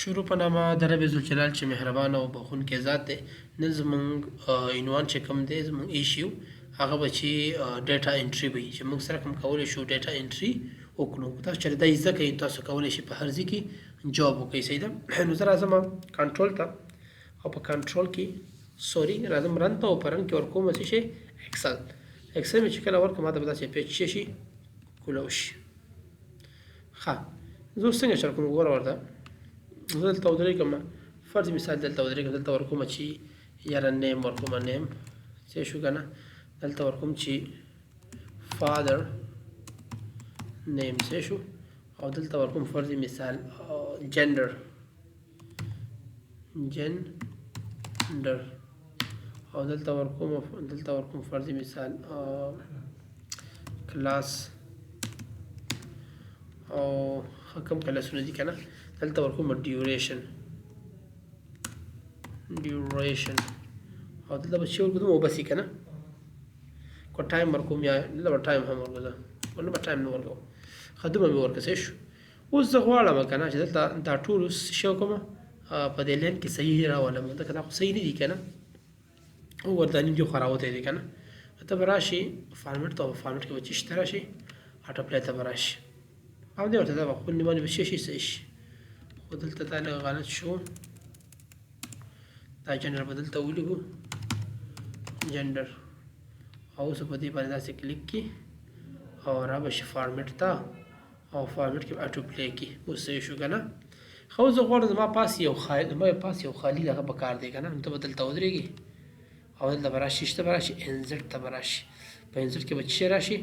شروع په نامه د رب ذوالجلال چې مهربان او بخښونکی ذات دی. نن زموږ عنوان چې کوم دی زموږ ایشیو هغه به چې ډیټا انټري به وي چې موږ سره کوم کولی شو ډیټا انټري وکړو. تاسو چې دا زده کوئ تاسو کولی شئ په هر ځای کې جواب وکړئ. صحیح ده. نو زه راځم کنټرول ته او په کنټرول کې راځم رن ته او په رن کې ورکوم څه شي اکسل مې چې کله ورکړم ماته به داسې پیج شي کولاو شي. ښه زه اوس څنګه چل کوم ګوره ورته زه دلته ودرېږم فرض مثال دلته ودرېږم دلته ورکوم چې یاره نیم ورکوم نیم څه شو که نه دلته ورکوم چې فادر نیم څه شو او دلته ورکوم فرض مثال جنډر او دلته ورکوم فرض مثال کلاس او کوم کلاسونه دي که نه دلته ورکوم ډیوریشن او دلته به چې ورکوم وبسي که نه کو ټایم ورکوم یا دلته به ټایم هم ورکوم ورنه به ټایم نه ورکوم ښه دومره مې ورکړه صحیح شو. اوس زه غواړم که نه چې دلته دا ټول څه وکړم په دې لین کې صحیح راولم ځکه دا خو صحیح نه دي که نه وګوره دا نیم دې خو راوتی دی که نه ته به راشي فارمېټ ته فارمېټ کې به چې شته راشي اټو پلی ته به راشي او دې ورته دا به خپل نیمانې به شي صحیح شي. خو دلته دا لږ غلط شو دا جنډر به دلته ولیکو جنډر او اوس په دې باندې داسې کلیک کړي او را به شي فارمېټ ته او فارمېټ کې به اټو پلی کړي اوس صحیح شو که نه. ښه اوس زه غواړم زما پاس یو خالي دغه به کار دی که نه نو ته به دلته ودرېږي او دلته به راشي شته به راشي انزټ ته به راشي په انزټ کې به څه شی راشي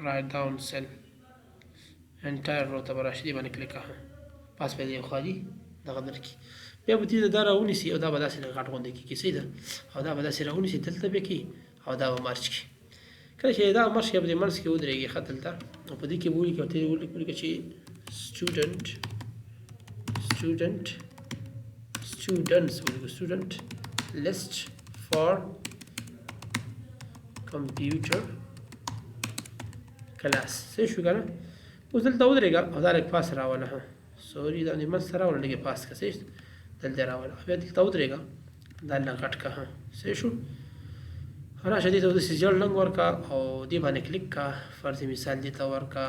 رایټ ډاون سیل انټایر رو ته به راشي دې باندې کلیک کړه پاس به یو خالي دغه درکړي بیا به دې دا راونیسي او دا به داسې غټ غونډې کېږي صحیح ده او دا به داسې راونیسي دلته به کړي او دا به مرچ کړي کله چې دا مرچ کړي به دې منځ کې ودرېږي ښه دلته او په دې کې به ولیکي او ته یې ولیکه چې student list for computer class صحیح شو که نه. اوس دلته ودرېږه او دا لږ پاس راوله سوري دا دې منځ ته راوله لږ یې پاس کړه صحیح دلته یې راوله بیا دلته ودرېږه دا لږ غټ کړه صحیح شو. راشه دې ته داسې ژېړ رنګ ورکړه او دې باندې کلیک کړه فرض مثال دې ته ورکړه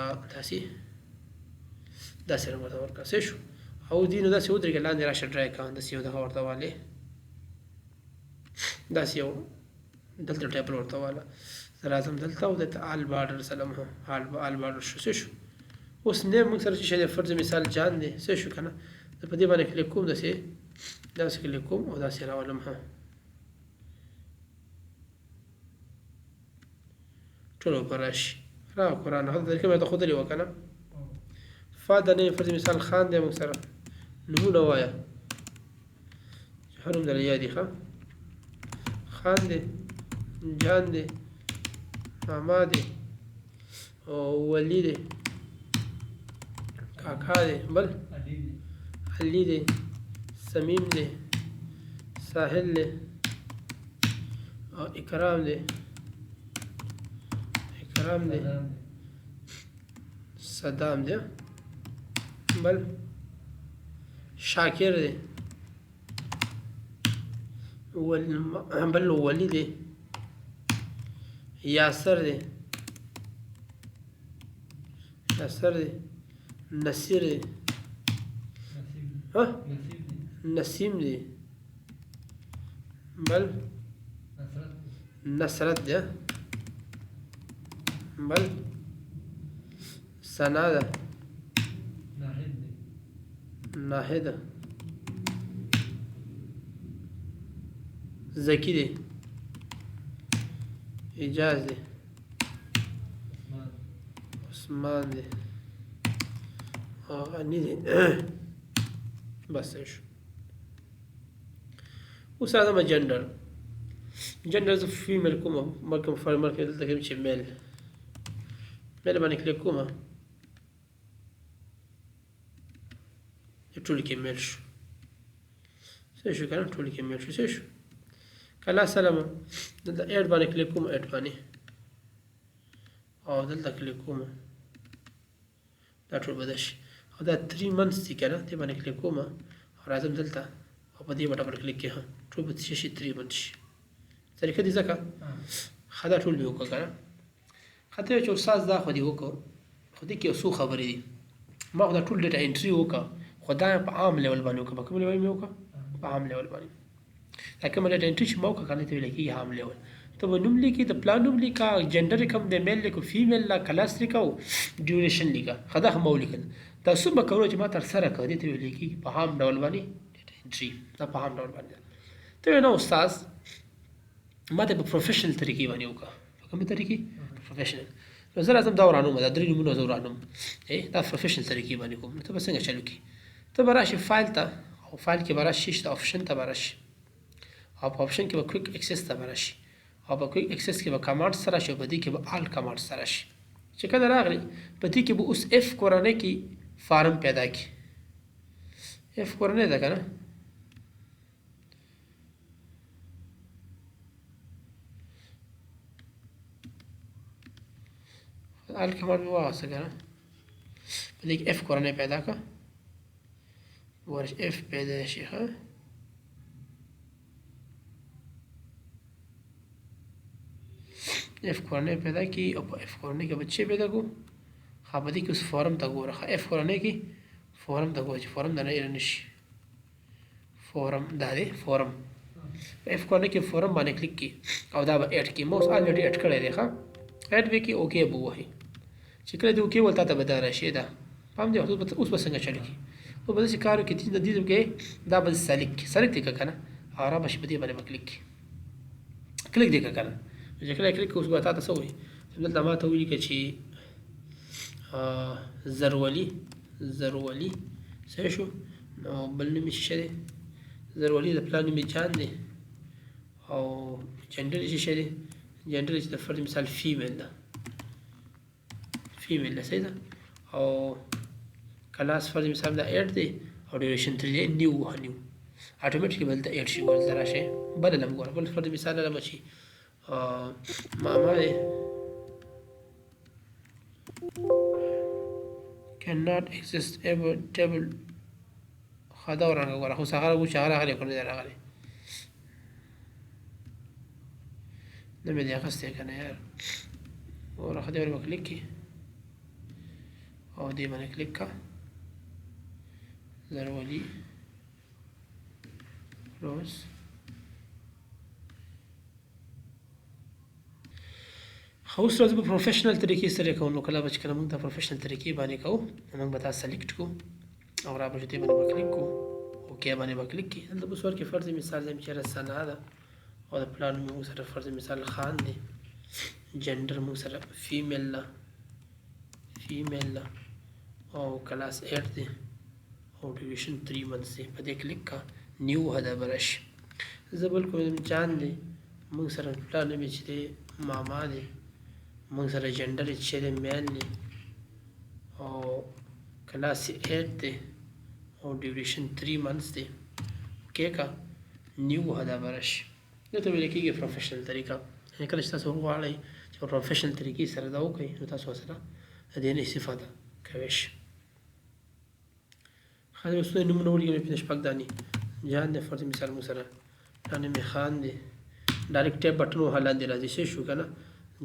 داسې رنګ ورته ورکړه صحیح شو. او دې نو داسې ودرېږه لاندې راشه ډرای کړه داسې یو دغه ورته والې داسې یو دلته ټیبل ورته واله زه راځم دلته او دلته آل بارډر سلام آل بارډر شو صحیح شو. اوس نیم موږ سره چې شی دی فرض مثال جان دی صحیح شو که نه زه په دې باندې کلیک کوم داسې کلیک کوم او داسې راولم ټول به راشي را قرآن هلته طریقه مې ته ښودلې وه که نه فاده نه فرض مثال خان دی موږ سره نومونه وایه چې هر نوم درله یاد وي ښه خان دی جان دی ماما دی او ولی دی کاکا دی بل علي دی سمیم دی ساحل دی او اکرام دی صدام دی بل شاکر دی بل ولی دی یاسر دی نصیر دی نسیم دی بل نصرت دی بل ثنا ده ناهد زکی دی اجاز دی عثمان دی غنی دی بس شو. اوس راځم جنډر زه فیمیل کوم ملکم فارمر کې دلته کوم چې میل باندې کلیک کوم ټول کې میل شو صحیح شو که نه ټول کې میل شو صحیح شو. کله سلام دلته ایډ باندې کلیک کوم ایډ باندې او دلته کلیک کوم دا ټول به شي او دا 3 months دي کنه دې باندې کلیک کوم او راځم دلته او په دې ډبل کلیک کې ها ټول به شي 3 months طریقه دې ځکه خدا ټول به وکړه کنه خاطر چې استاد دا خو دې وکړ خو دې کې اوسو خبرې دي ما خو دا ټول ډیټا انټری وکړه خدا په عام لیول باندې وکړه په کوم لیول مې وکړه په عام لیول باندې دا کوم ډیټا انټری چې ما وکړه کنه ته لیکي عام لیول तो वो नूम लिखी तो प्लान नूम लिखा जेंडर लिखा दे मेल लिखो फीमेल ला क्लास लिखा ड्यूरेशन लिखा खदा हम मौ लिखन तो सुबह करो जमा तर सर कर दी तो लिखी पहाम डबल वाली एंट्री ना पहाम डबल वाली तो ना उस्ताद माते प्रोफेशनल तरीके वाली होगा कम तरीके प्रोफेशनल नजर आजम दौरानों में दरी नूम दौरानों दा प्रोफेशनल तरीके वाली को तो बस चलो की तो बराश फाइल था और फाइल के बराश शीश ऑप्शन था बराश आप ऑप्शन के क्विक एक्सेस था बराश او په کویک اکسس کې به کمانډ سره شي په دې کې به آل کمانډ سره شي چې کله راغلی په دې کې به اوس اف کورنۍ کې فارم پیدا کی اف کورنۍ ده کنه آل کمانډ به واسه کنه په دې کې اف کورنۍ پیدا کا ورش اف پیدا شي ها اف کورنۍ پیدا کی او په اف کورنۍ کې بچي پیدا کو خابدي کې اوس فورم ته ګوره اف کورنۍ کې فورم ته ګوره چې فورم د نه نشي فورم دا دی فورم اف کورنۍ کې فورم باندې کلیک کی او دا به اډ کی موس الریډي اډ کړی دی ښا اډ وی کې اوکې بو وهي چې کله دې اوکې ولته ته به دا راشي دا پام دې اوس به څنګه چلی کی او به چې کارو کې د دې کې دا به سلیکټ کنه آرام شي په دې باندې کلیک کلیک دې کنه چې کله کلیک اوس به تاسو څه وي دلته ما ته ویل کې چې زرولي څه شو نو بل نوم یې شه دی زرولي د پلان نوم یې جان دی او جنډر یې شه دی جنډر چې د فرد مثال فیمیل ده صحیح ده او کلاس فرد مثال دا 8 دی او ډیوریشن 3 دی نیو اټومیټیکلی بل د 8 شي ول راشه بل لم ګور بل فرد مثال لم شي معنی cannot exist ever table خدا ورانه غواړه خو څنګه غو شهر هغه کوي دا راغلي نه مې دی اخسته کنه یار ور خدای ور کلیک کی او دې باندې کلیک کا زرولي روز خو اوس راځو په پروفیشنل طریقې سره کوو نو کله به چې کله موږ د پروفیشنل طریقې باندې کوو موږ به دا سلیکټ کوو او را به دې باندې کلیک کوو اوکې باندې به کلیک کړئ دلته اوس ورکې فرض مثال زم چې رسنه ده او د پلان موږ سره فرض مثال خان دی جنډر موږ سره فیمیل او کلاس 8 دی او ډیوریشن 3 months دی په دې کلیک کا نیو هدا برش زبل کوم جان دی موږ سره پلان مې چې ماما دی موږ سره جنډر چې دی میل دی او کلاس 8 دی او ډیوریشن 3 months دی اوکې کا نیو هدا برش نو ته ویل کېږي پروفیشنل طریقه یعنې کله چې تاسو وغواړئ چې پروفیشنل طریقې سره دا وکړئ نو تاسو سره د دې نه استفاده کوئ شئ خاطر اوس نومونه ولیکئ پنځه شپږ دانې جان دی فرض مثال موږ سره دا نوم یې خان دی ډایرکټ ټیپ بټن وهه لاندې راځي څه شو که نه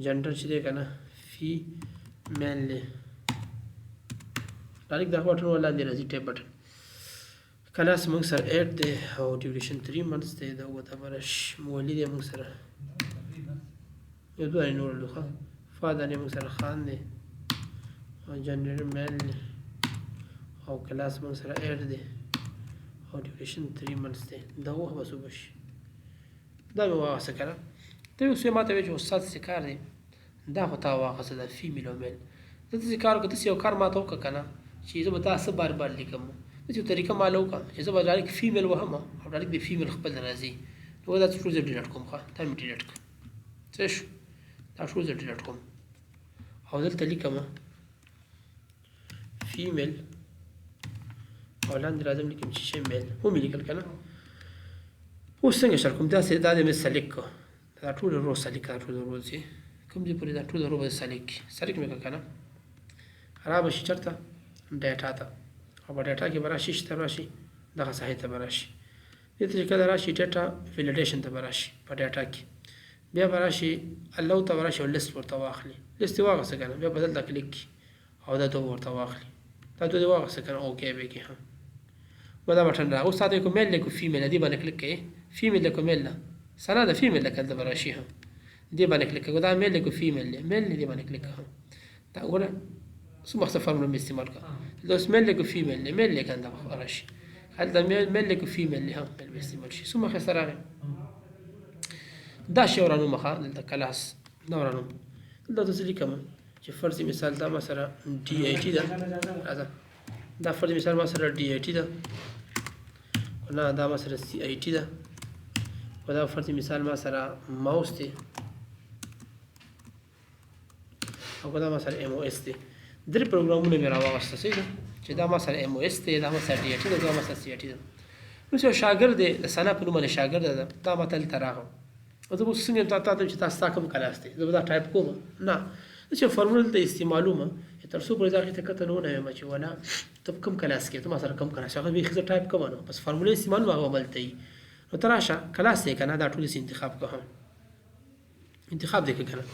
جنډر چې دی که نه فیمیل دی ډایرکټ دغه بټن وهه لاندې راځي ټیپ بټن کلاس موږ سره 8 دی او ډیوریشن 3 months دی دا وتبرش مولي دی موږ سره یو دوه نور لوخه فاده نه موږ سره خان دی او جنډر میل دی او کلاس موږ سره 8 دی او ډیوریشن 3 months دی دا وه بس وبشي دا مې واخیسته که نه ته اوس ما ته وایې چې استاد څه کار دی دا خو تا واخیسته دا فیمیل او میل دلته چې کار وکړه داسې یو کار ما ته وکړه که نه چې زه به دا څه بار بار لیکم داسې یو طریقه معلوم وکړه چې زه به ډایرکټ فیمیل وهم او ډایرکټ د فیمیل خپل راځي نو دا ټول زه ډیلیټ کوم ښه دا مې ډیلیټ کړه څه شو دا ټول زه ډیلیټ کوم او دلته لیکم فیمیل او لاندې راځم لیکم چې شی میل ومې لیکل که نه اوس څنګه شر کوم داسې دا دې مې سلیکټ کړه دا ټول رو سلیکټ دا ټول رو چې کوم ځای پورې دا ټول رو به سلیکټ مې کړه که نه را به شي چېرته ډیټا ته او په ډیټا کې به راشي چې ته راشي دغه ساحې ته به راشي دې ته چې کله راشي ډیټا ویلیډیشن ته به راشي په ډیټا کې بیا به راشي الله ته به راشي او لیست ورته واخلي لیست یې واخیسته که نه بیا به دلته کلیک کړي او دا دوه ورته واخلي دا دوه دې واخیسته که نه اوکې به کړي و دا بټن را اوس تاته کوم میل لیکو فیمیل دې باندې کلیک کړئ فیمیل لیکو میل نه سره دا فیمیل لیکل ته به راشي دې باندې کلیک کړئ دا میل لیکو فیمیل دی میل دې باندې کلیک کړئ دا ګوره څومره څه فارموله مې استعمال کړه دا اوس میل لیکو فیمیل دی میل لیکل دا به راشي هلته میل لیکو فیمیل دی هم میل به استعمال شي څومره ښایسته راغی دا شی ورانوم ښه دلته کلاس دا ورانوم دلته څه لیکم چې فرضي مثال دا ما سره ډي آی ټي ده راځه دا فرضي مثال ما سره ډي آی ټي ده نه دا ما سره سی آی ټي ده و دا فرضي مثال ما سره ماوس دی او دا ما سره ام او اس دی درې پروګرامونه مې راواغسته صحیح ده چې دا ما سره ام او اس دی دا ما سره ډي آی ټي ده دا ما سره سی آی ټي ده اوس یو شاګرد دی د ثنا په نوم باندې شاګرد ده دا ما ته هلته راغلم زه به اوس څنګه یم تا ته چې تاسو تا کوم کلاس دی زه به دا ټایپ کوم نه زه چې فارموله دلته استعمالومه تر څو پورې دا هغې ته کته نه ونه یم چې ولا ته په کوم کلاس کې ته ما سره کوم کلاس هغه بیخي زه ټایپ کوم نو بس فارموله استعمالوم هغه هملته وي نو ته راشه کلاس دی که نه دا ټول انتخاب کوه انتخاب دی که نه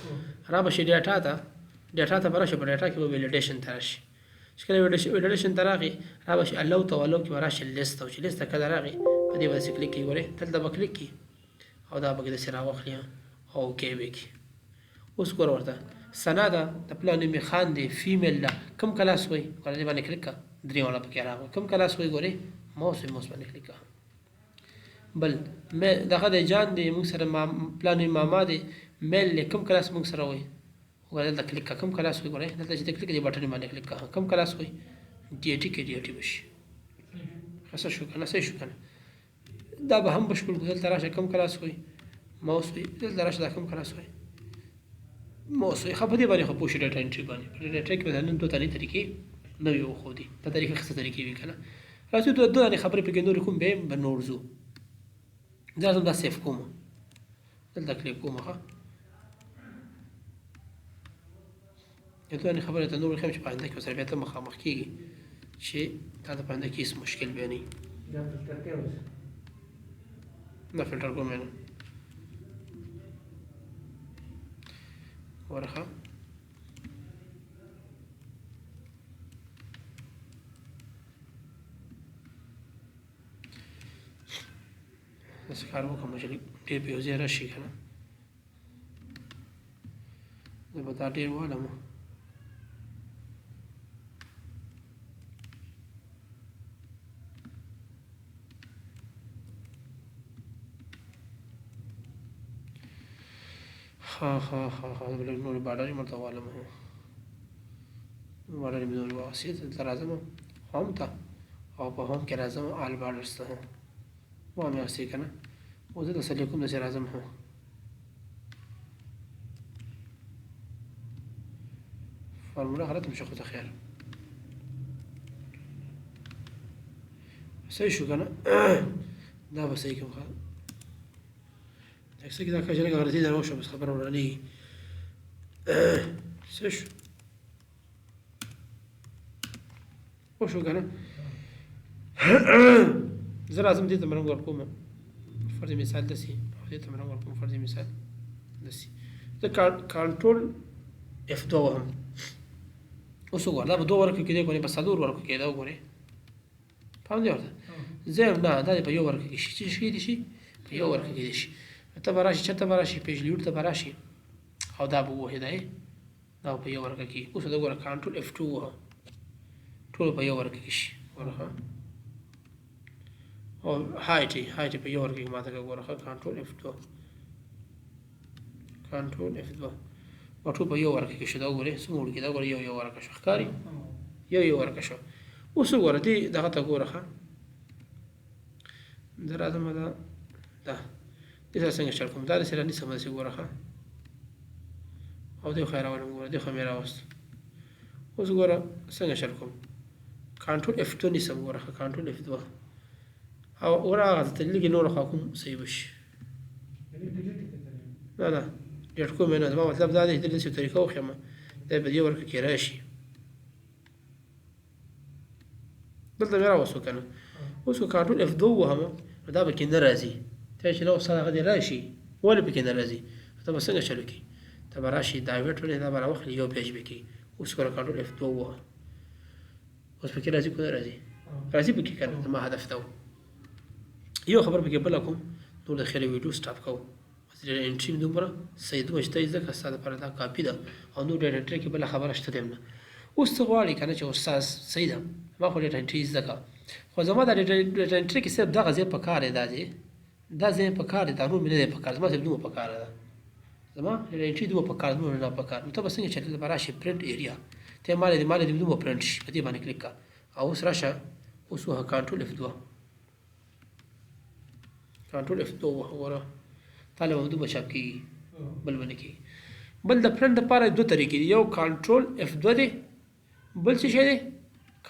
را به شي ډیټا ته به راشي په ډیټا کې به ویلیډیشن ته راشي چې کله ویلیډیشن ته راغی را به شي الو ته ولو کې به راشي لیست او چې لیست ته کله راغی په دې به داسې کلیک کوي ګورې دلته به کلیک کړي او دا به داسې راواخلي او اوکې به کړي اوس ګوره ورته ثنا ده د پلار نوم یې خان دی فیمیل ده کوم کلاس وایي ګوره دې باندې کلیک کړه درې واړه پکې راغلي کوم کلاس وایي ګورې ماوس وایي ماوس باندې کلیک کړه بل دغه دی جان دی موږ سره پلار نوم ماما دی میل دی کوم کلاس موږ سره وایي ګوره دلته کلیک کړه کوم کلاس وایي ګوره دلته چې ته کلیک دې بټن باندې کلیک کړه کوم کلاس وایي ډي آی ټي کې ډي آی ټي به شي ښه شو که نه صحیح شو که نه دا به هم بشکل کړو دلته راشه کوم کلاس وایي ماوس وایي دلته راشه دا کوم کلاس وایي ماوس وایي ښه په دې باندې ښه پوه شي ډیټا انټري باندې په ډیټا کې به نن دوه تانې طریقې نوې وښودي دا طریقې ښه طریقې وي که نه راځو دوه تانې خبرې پکې نورې کوم بیا به نور ځو زه راځم دا سیف کوم دلته کلیک کوم ښه یو دوه خبرې ته نور ښیم چې په آینده کې ورسره بیا ته مخامخ کېږي چې تا ته په آینده کې هېڅ مشکل بیا نه وي دا فلټر کوم نه ورخه داسې کار وکړم چې ډېر په یو ځای راشي که نه زه به دا ډېر والم ها بل نور باډر یې مرته والم باډر یې مې نور واغسي دلته راځم هوم ته او په هوم کې راځم آل باډرز ته وامې واغسي که نه اوس دلته څه لیکم داسې راځم فارموله غلط مشه خو ته خیر صحیح شو که نه دا به صحیح کوم ښه اکثر کې دا کار چې لږه غلطي در وشوه بس خبره ورانېږي څه شو پوه شو که نه زه راځم دې ته مې رنګ ورکوم فرضي مثال داسې او دې ته مې رنګ ورکوم فرضي مثال داسې زه کنټرول F2 وهم اوس وګوره دا به دوه ورکو کېدی ګورې په څلور ورکو کېده وګورې پام دې ورته زه نه دا دې په یو ورکو کې شي چې کېدی شي په یو ورکو کېدی شي ته به راشي چېرته به راشي پیج لیوډ ته به راشي او دا به ووهې دی دا به په یو ورکه کې اوس دا ګوره کنټرول F2 ووهه ټول په یو ورکه کې شي ګوره ښه او هایټ یې په یو ورکه کې ماته کړه ګوره ښه کنټرول F2 او ټول په یو ورکه کې شو دا ګورې څومره وړوکي دا ګوره یو ورکه شو ښکاري یو ورکه شو اوس وګوره دې دغه ته ګوره ښه زه راځم دا دې سره څنګه چل کوم دا داسې رانیسم داسې ګوره ښه او دې خو یې راولم ګوره دې خو مې راوست اوس ګوره څنګه چل کوم کنټرول F2 نیسم ګوره ښه کنټرول F2 او ګوره هغه ته لږې نور خوا کوم صحیح به شي نه ډېر کوم یې نه زما مطلب دا دی چې داسې یو طریقه وښیم دی په دې ورکه کې راشي دلته مې راوستو که نه اوس که کنټرول F2 ووهم نو دا پکې نه راځي ته چې نه استاد هغه دې راشي ولې پکې نه راځي ته به څنګه چلو کړي ته به راشي دا ویټ دا به راواخلي یو پیج به کړي اوس که کنټرول F2 ووهم اوس پکې راځي که نه راځي راځي پکې که نه زما هدف ته و یو خبر پکې بله کوم نور د خیره ویډیو سټاپ کوو ډیټا انټري مې دومره صحیح دومره شته زده کړه ستا دپاره دا کاپي ده او نور ډیټا انټري کې بله خبره شته دی هم نه اوس ته غواړې که نه چې استاد صحیح ده ما خو ډیټا انټري زده کړه خو زما دا ډیټا انټري کې صرف دغه ځای په کار دی دا ځای په کار دی دا نور مې نه دی په کار زما صرف دومره په کار ده زما ډیټا انټري دومره په کار نور نه په کار نو ته به څنګه چې دلته به راشي پرنټ ایریا ته یې مالې دې دومره پرنټ شي په دې باندې کلیک کړه او اوس راشه اوس وهه کنټرول F2 کنټرول F2 وهه وره تاله به دومره چاپ کېږي بل به نه کېږي بل د پرنټ دپاره دوه طریقې دي یو کنټرول F2 دی بل څه شی دی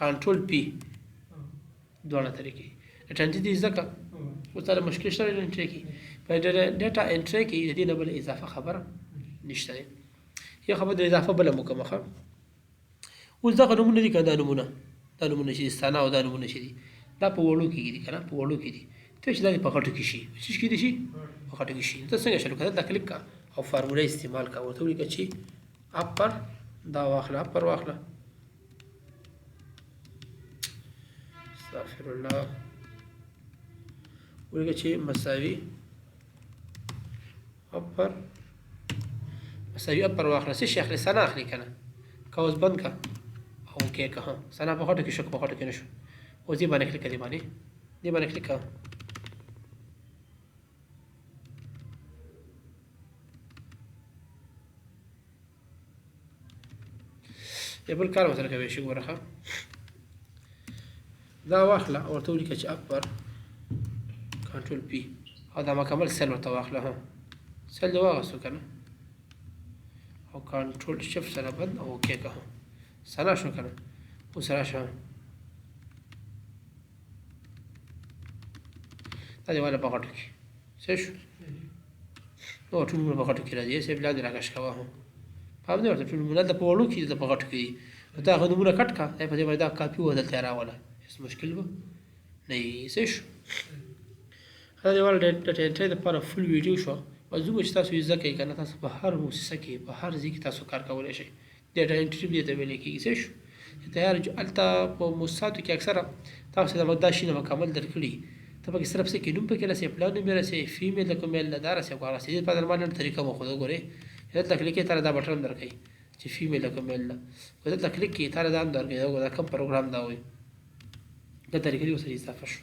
کنټرول P دواړه طریقې ډیټا انټري دې زده کړه اوس تاله مشکل شته ډیټا انټري کې په ډیټا انټري کې د دې نه بله اضافه خبره نشته دی یو خبره د اضافه بله مو کومه ښه اوس دغه نومونه دي که دا نومونه چې دي ثنا او دا نومونه چې دي دا په وړو کې دي که نه په وړو کې دي ته چې دا دې په غټو کې شي څه کېدای شي په غټو کې شي ته څنګه چلو کړه دلته کلیک کړه او فارموله استعمال کړه ورته ولیکه چې اپر دا واخله اپر واخله استغفر الله ولیکه چې مساوي اپر واخله څه شي اخلي ثنا اخلي که نه که اوس بند کړه او کې که ثنا په غټو کې شو که په غټو کې نه شو اوس دې باندې کلیک کړه دې باندې کلیک کړه یا بل کار ورسره کوی شي ګوره ښه دا واخله او ورته ولیکه چې اپر کنټرول P او دا مکمل سیل ورته واخله سیل دې واغستو که نه او کنټرول شفت سره بند او اوکې که ثنا شو که نه اوس راشه دا دې واله په غټو کې څه شو نو ټول نومونه په غټو کې راځي صرف لاندې راکش کوه پام دی ورته ټول نومونه دلته په وړو کې دلته په غټو کې دي نو ته هغه نومونه کټ کړه دی په دې باندې دا کاپي وه دلته یې راوله هېڅ مشکل به نه وي څه شو دا دې واله ډیټا انټري دپاره فل ویډیو شوه او زموږ چې تاسو یې زده کوئ که نه تاسو په هر مؤسسه کې په هر ځای کې تاسو کار کولی شئ ډیټا انټري دې ته ویلی کېږي څه شو تیار هلته په مؤسساتو کې اکثره تاسو دا شي نه مکمل درکړي ته پکې صرف څه کې نوم پکې رسې پلان نوم یې رسې فیمیل د کومیل نه دا رسې او هغه رسې دې په ما نن طریقه مو ښوده ګورې دلته کلیک کړې تا دا بټن درکوي چې فیمیل د کومیل نه خو دلته کلیک کړې تا دا هم درکوي دا کوم پروګرام دا وایي دا طریقه دې ورسره اضافه شو